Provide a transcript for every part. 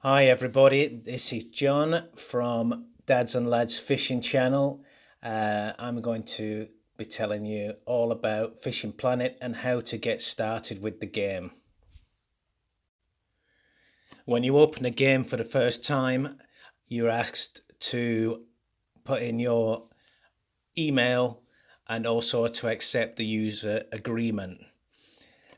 Hi everybody, this is John from Dads and Lads Fishing Channel. I'm going to be telling you all about Fishing Planet and how to get started with the game. When you open a game for the first time, you're asked to put in your email and also to accept the user agreement.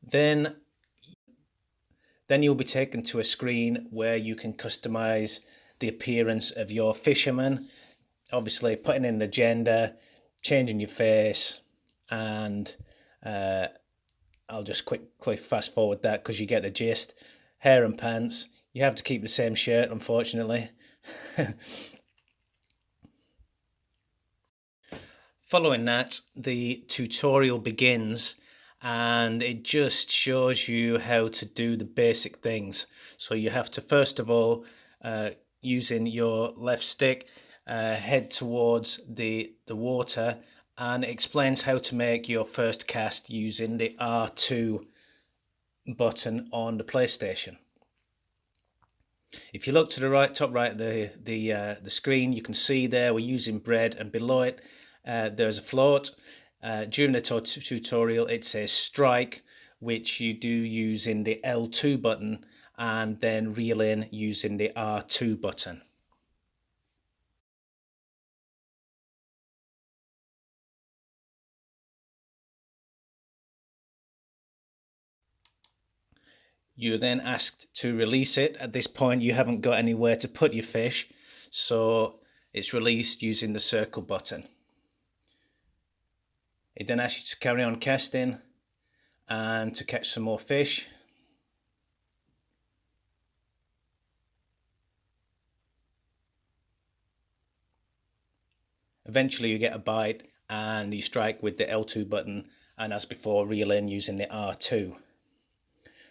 Then you'll be taken to a screen where you can customize the appearance of your fisherman, obviously putting in the gender, changing your face, and I'll just quickly fast forward that because you get the gist. Hair and pants. You have to keep the same shirt, unfortunately. Following that, the tutorial begins and it just shows you how to do the basic things. So you have to first of all, using your left stick, head towards the water, and it explains how to make your first cast using the R2 button on the PlayStation. If you look to the right, top right of the screen, you can see there we're using bread, and below it there's a float. During the tutorial it says strike, which you do using the L2 button, and then reel in using the R2 button. You're then asked to release it. At this point you haven't got anywhere to put your fish, so it's released using the circle button. It then asks you to carry on casting and to catch some more fish. Eventually you get a bite and you strike with the L2 button, and as before reel in using the R2.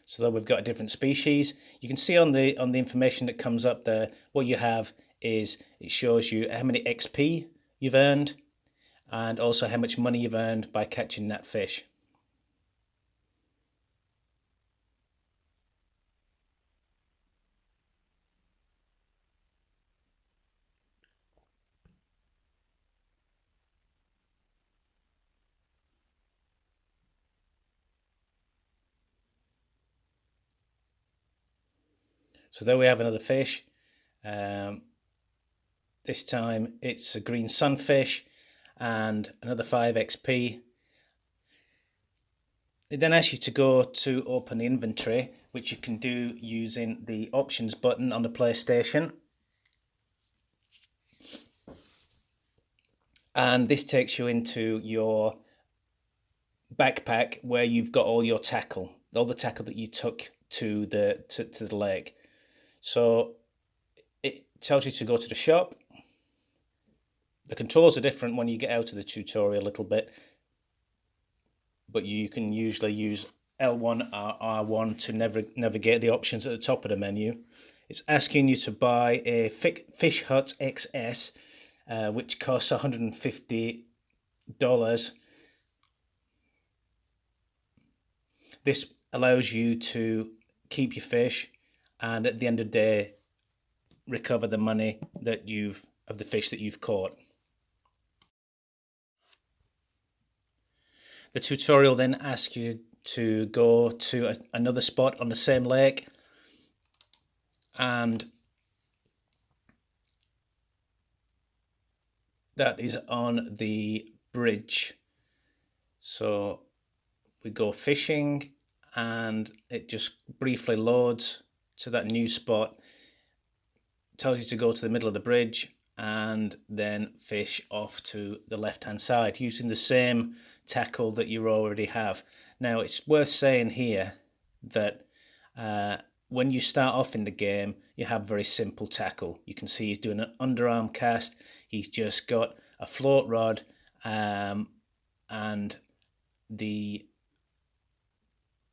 So that we've got a different species. You can see on the information that comes up there, what you have is it shows you how many XP you've earned and also how much money you've earned by catching that fish. So there we have another fish. This time it's a green sunfish and another 5 XP. It then asks you to go to open the inventory, which you can do using the options button on the PlayStation. And this takes you into your backpack where you've got all your tackle, all the tackle that you took to the lake. So it tells you to go to the shop. The controls are different when you get out of the tutorial a little bit, but you can usually use L1 or R1 to navigate the options at the top of the menu. It's asking you to buy a Fish Hut XS, which costs $150. This allows you to keep your fish and at the end of the day recover the money that of the fish that you've caught. The tutorial then asks you to go to another spot on the same lake, and that is on the bridge. So we go fishing and it just briefly loads to that new spot, tells you to go to the middle of the bridge and then fish off to the left hand side using the same tackle that you already have. Now it's worth saying here that when you start off in the game you have very simple tackle. You can see he's doing an underarm cast, he's just got a float rod and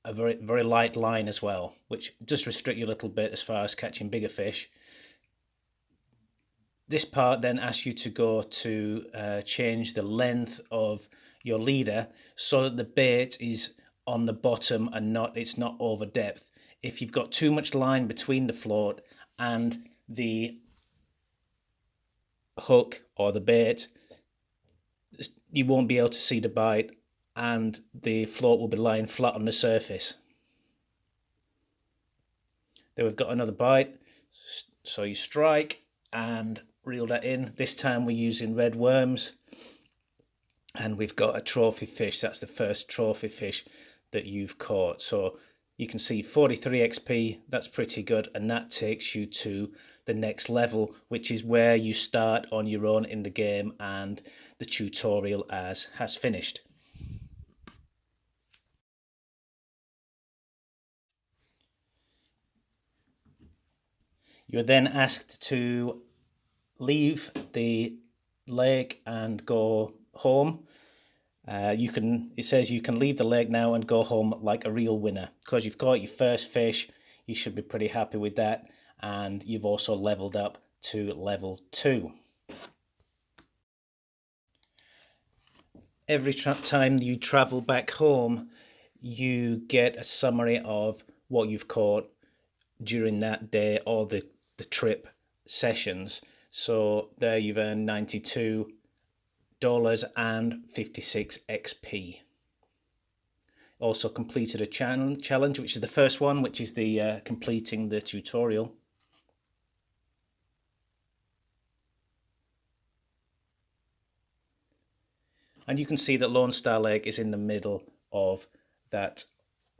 a very light line as well, which does restrict you a little bit as far as catching bigger fish. This part then asks you to go to change the length of your leader so that the bait is on the bottom and it's not over depth. If you've got too much line between the float and the hook or the bait, you won't be able to see the bite, and the float will be lying flat on the surface. Then we've got another bite, so you strike and reel that in. This time we're using red worms, and we've got a trophy fish. That's the first trophy fish that you've caught. So you can see 43 XP, that's pretty good, and that takes you to the next level, which is where you start on your own in the game and the tutorial has finished. You're then asked to leave the lake and go home. It says you can leave the lake now and go home like a real winner. Because you've caught your first fish, you should be pretty happy with that. And you've also leveled up to level 2. Every time you travel back home, you get a summary of what you've caught during that day or the trip sessions. So there you've earned $92 and 56 XP. Also completed a challenge, which is the first one, which is the completing the tutorial. And you can see that Lone Star Lake is in the middle of that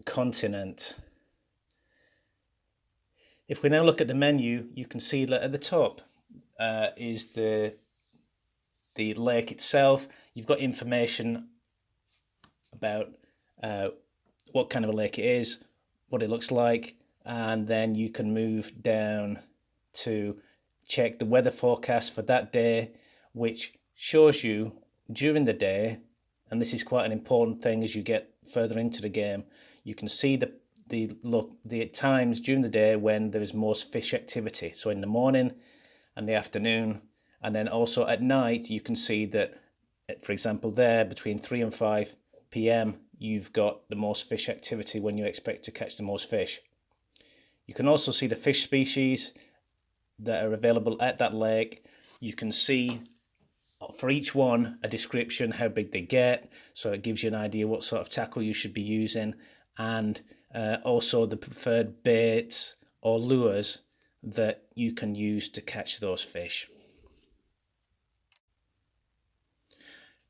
continent. If we now look at the menu, you can see that at the top is the lake itself. You've got information about what kind of a lake it is, what it looks like, and then you can move down to check the weather forecast for that day, which shows you during the day, and this is quite an important thing as you get further into the game. You can see the times during the day when there is most fish activity. So in the morning and the afternoon, and then also at night, you can see that, for example, there between 3 and 5 p.m. you've got the most fish activity when you expect to catch the most fish. You can also see the fish species that are available at that lake. You can see for each one a description, how big they get, so it gives you an idea what sort of tackle you should be using, and also the preferred baits or lures that you can use to catch those fish.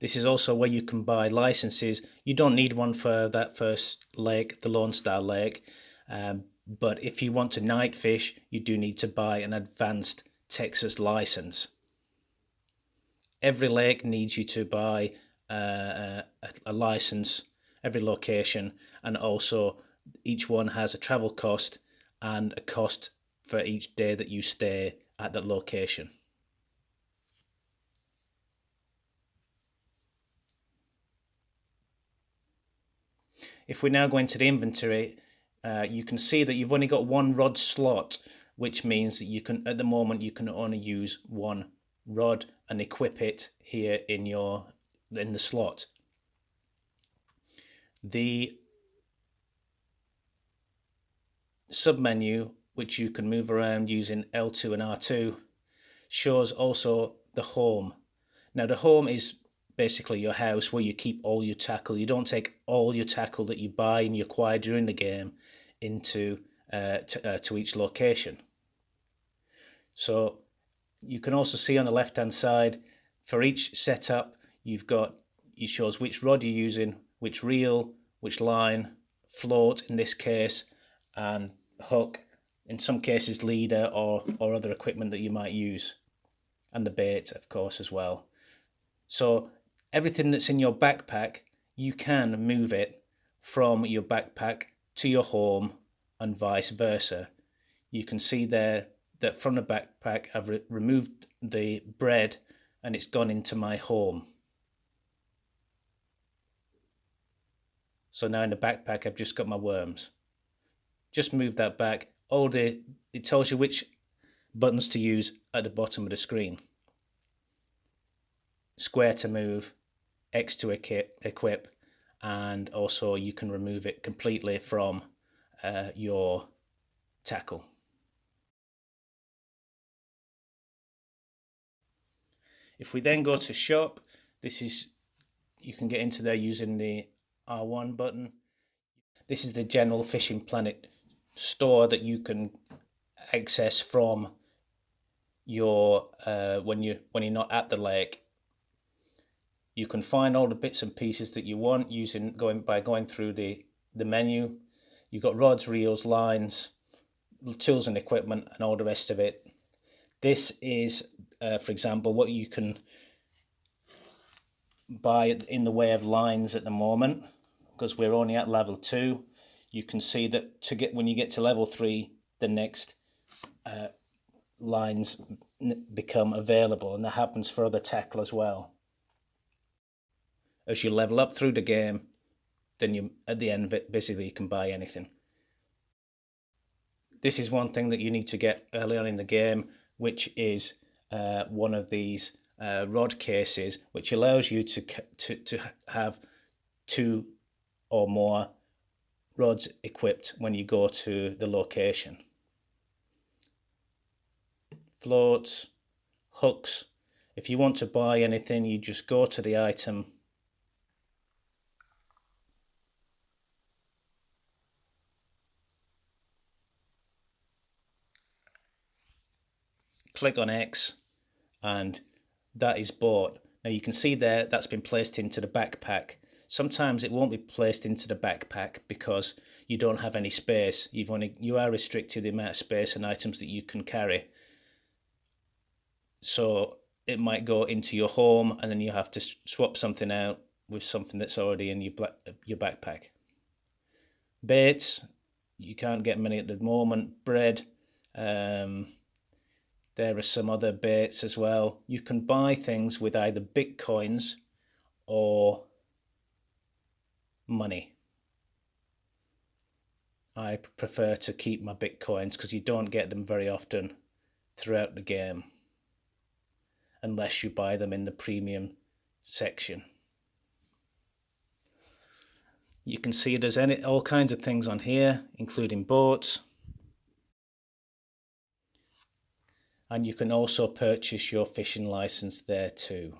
This is also where you can buy licenses. You don't need one for that first lake, the Lone Star Lake, but if you want to night fish, you do need to buy an advanced Texas license. Every lake needs you to buy a license, every location, and also each one has a travel cost and a cost for each day that you stay at that location. If we now go into the inventory, you can see that you've only got one rod slot, which means that you can, at the moment, you can only use one rod and equip it here in the slot. The submenu, which you can move around using L2 and R2, shows also the home. Now the home is basically your house where you keep all your tackle. You don't take all your tackle that you buy and you acquire during the game into to each location. So you can also see on the left hand side, for each setup, it shows which rod you're using, which reel, which line, float in this case, and hook, in some cases leader or other equipment that you might use, and the bait of course as well. So everything that's in your backpack, you can move it from your backpack to your home and vice versa. You can see there that from the backpack I've removed the bread and it's gone into my home. So now in the backpack I've just got my worms. Just move that back. It tells you which buttons to use at the bottom of the screen. Square to move, X to equip, and also you can remove it completely from your tackle. If we then go to shop, you can get into there using the R1 button. This is the General Fishing Planet store that you can access from your when you're not at the lake. You can find all the bits and pieces that you want by going through the menu. You've got rods, reels, lines, tools and equipment, and all the rest of it. This is, for example, what you can buy in the way of lines at the moment, because we're only at level 2. You can see that when you get to level 3, the next lines become available, and that happens for other tackle as well. As you level up through the game, then you at the end of it, basically you can buy anything. This is one thing that you need to get early on in the game, which is one of these rod cases, which allows you to have 2 or more rods equipped when you go to the location. Floats, hooks. If you want to buy anything, you just go to the item, click on X, and that is bought. Now you can see there that's been placed into the backpack. Sometimes it won't be placed into the backpack because you don't have any space. You are restricted the amount of space and items that you can carry. So it might go into your home, and then you have to swap something out with something that's already in your backpack. Baits, you can't get many at the moment. Bread, there are some other baits as well. You can buy things with either Bitcoins or money. I prefer to keep my Bitcoins because you don't get them very often throughout the game unless you buy them in the premium section. You can see there's all kinds of things on here, including boats. And you can also purchase your fishing license there too.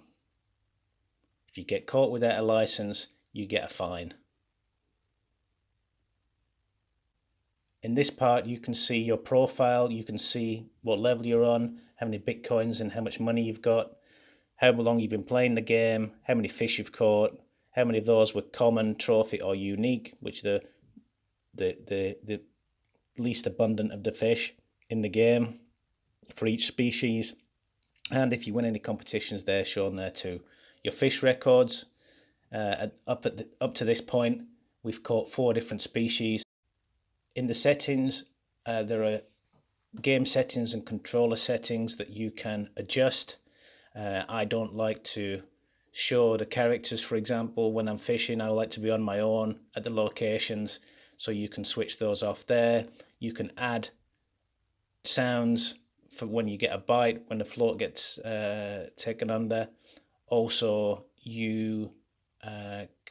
If you get caught without a license, you get a fine. In this part, you can see your profile, you can see what level you're on, how many Bitcoins and how much money you've got, how long you've been playing the game, how many fish you've caught, how many of those were common, trophy or unique, which the least abundant of the fish in the game for each species. And if you win any competitions, they're shown there too. Your fish records, up to this point, we've caught 4 different species. In the settings, there are game settings and controller settings that you can adjust. I don't like to show the characters, for example, when I'm fishing. I like to be on my own at the locations, so you can switch those off there. You can add sounds for when you get a bite, when the float gets taken under. Also, you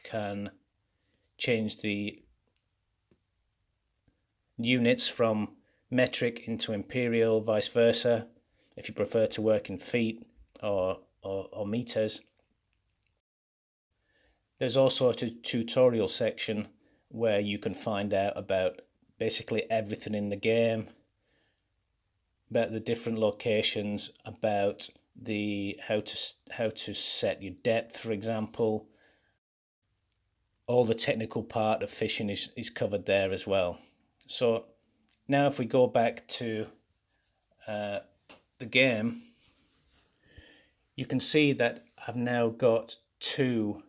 can change the units from metric into imperial, vice versa, if you prefer to work in feet or meters. There's also a tutorial section where you can find out about basically everything in the game, about the different locations, about how to set your depth, for example. All the technical part of fishing is covered there as well. So now if we go back to the game, you can see that I've now got 2.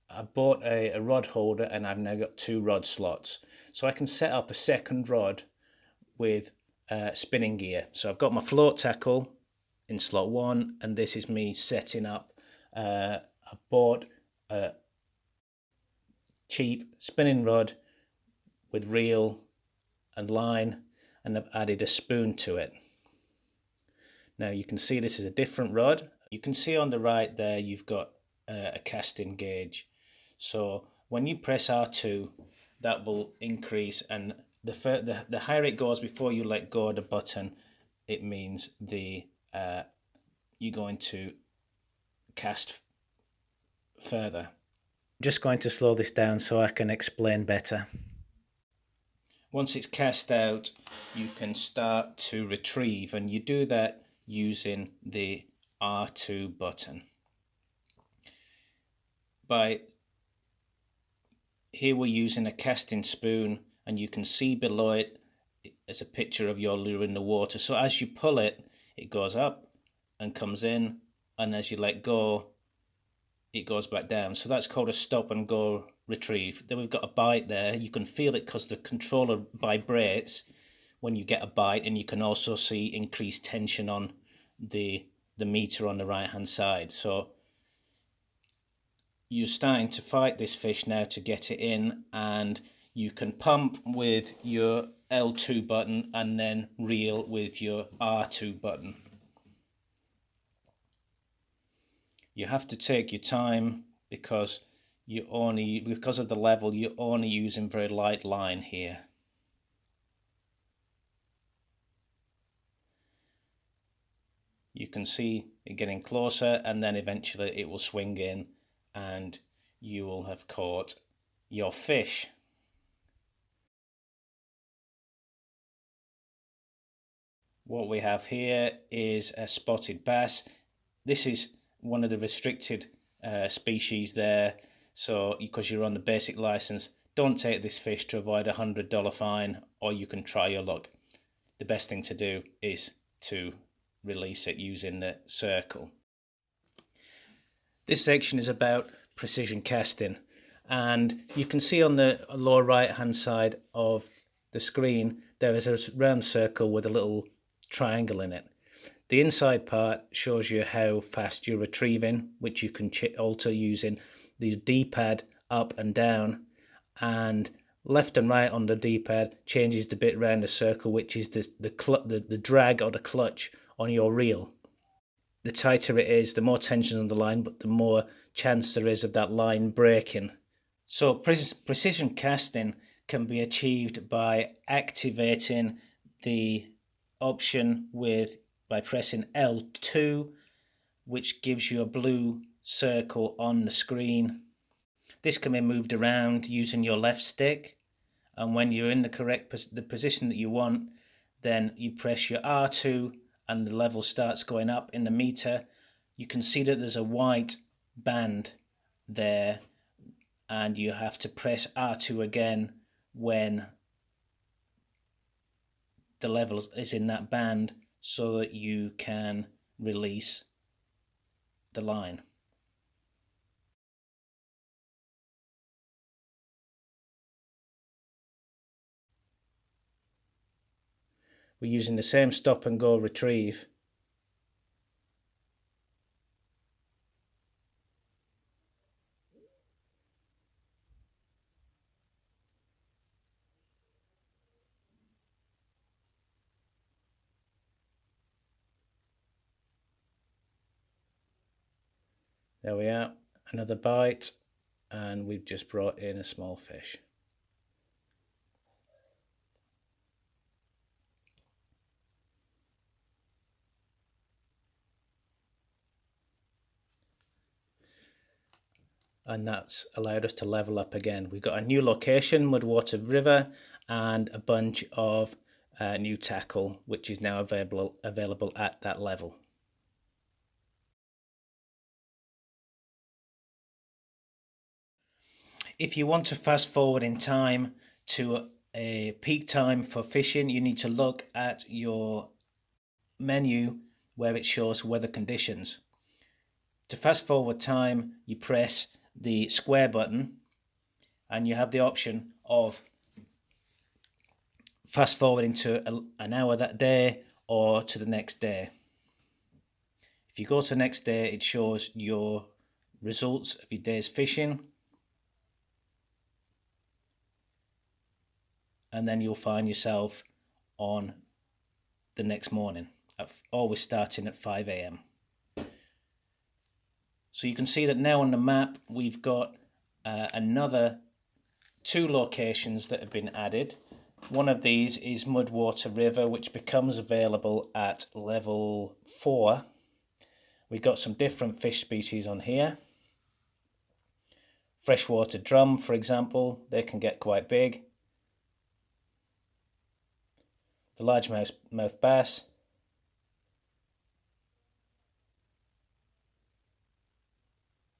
I bought a rod holder and I've now got 2 rod slots. So I can set up a second rod with spinning gear. So I've got my float tackle in slot 1, and this is me setting up. I bought a cheap spinning rod with reel and line, and I've added a spoon to it. Now you can see this is a different rod. You can see on the right there you've got a casting gauge. So when you press R2, that will increase, and the higher it goes before you let go of the button, it means the you're going to cast further. I'm just going to slow this down so I can explain better. Once it's cast out, you can start to retrieve, and you do that using the R2 button. Here we're using a casting spoon, and you can see below it as a picture of your lure in the water. So as you pull it, it goes up and comes in, and as you let go, it goes back down. So that's called a stop and go retrieve. Then we've got a bite there. You can feel it because the controller vibrates when you get a bite, and you can also see increased tension on the meter on the right hand side. So you're starting to fight this fish now to get it in, and you can pump with your L2 button and then reel with your R2 button. You have to take your time because of the level, you're only using very light line here. You can see it getting closer, and then eventually it will swing in and you will have caught your fish. What we have here is a spotted bass. This is one of the restricted species there, so because you're on the basic license, don't take this fish to avoid $100 fine, or you can try your luck. The best thing to do is to release it using the circle. This section is about precision casting, and you can see on the lower right hand side of the screen there is a round circle with a little triangle in it. The inside part shows you how fast you're retrieving, which you can alter using the D-pad up and down, and left and right on the D-pad changes the bit around the circle, which is the drag or the clutch on your reel. The tighter it is, the more tension on the line, but the more chance there is of that line breaking. So precision casting can be achieved by activating the option by pressing L2, which gives you a blue circle on the screen. This can be moved around using your left stick, and when you're in the position that you want, then you press your R2 and the level starts going up in the meter. You can see that there's a white band there, and you have to press R2 again when the level is in that band so that you can release the line. We're using the same stop and go retrieve. There we are, another bite, and we've just brought in a small fish. And that's allowed us to level up again. We've got a new location, Mudwater River, and a bunch of new tackle, which is now available at that level. If you want to fast forward in time to a peak time for fishing, you need to look at your menu where it shows weather conditions. To fast forward time, you press the square button and you have the option of fast forwarding to an hour that day or to the next day. If you go to the next day, it shows your results of your day's fishing, and then you'll find yourself on the next morning, always starting at 5 a.m. So you can see that now on the map we've got another 2 locations that have been added. One of these is Mudwater River, which becomes available at level 4. We've got some different fish species on here. Freshwater drum, for example, they can get quite big. The largemouth bass.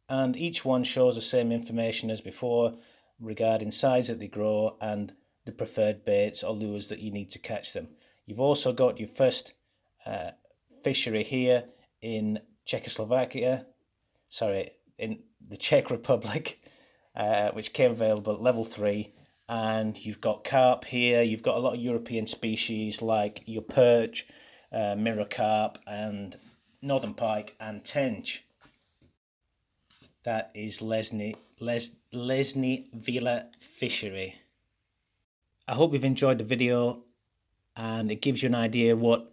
And each one shows the same information as before regarding size that they grow and the preferred baits or lures that you need to catch them. You've also got your first fishery here in in the Czech Republic, which came available at level 3. And you've got carp here. You've got a lot of European species like your perch, mirror carp, and northern pike and tench. That is Lesny Villa Fishery. I hope you've enjoyed the video and it gives you an idea what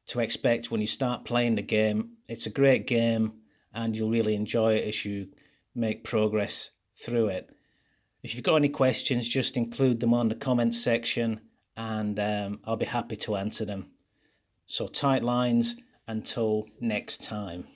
to expect when you start playing the game. It's a great game and you'll really enjoy it as you make progress through it. If you've got any questions, just include them on the comments section and I'll be happy to answer them. So tight lines until next time.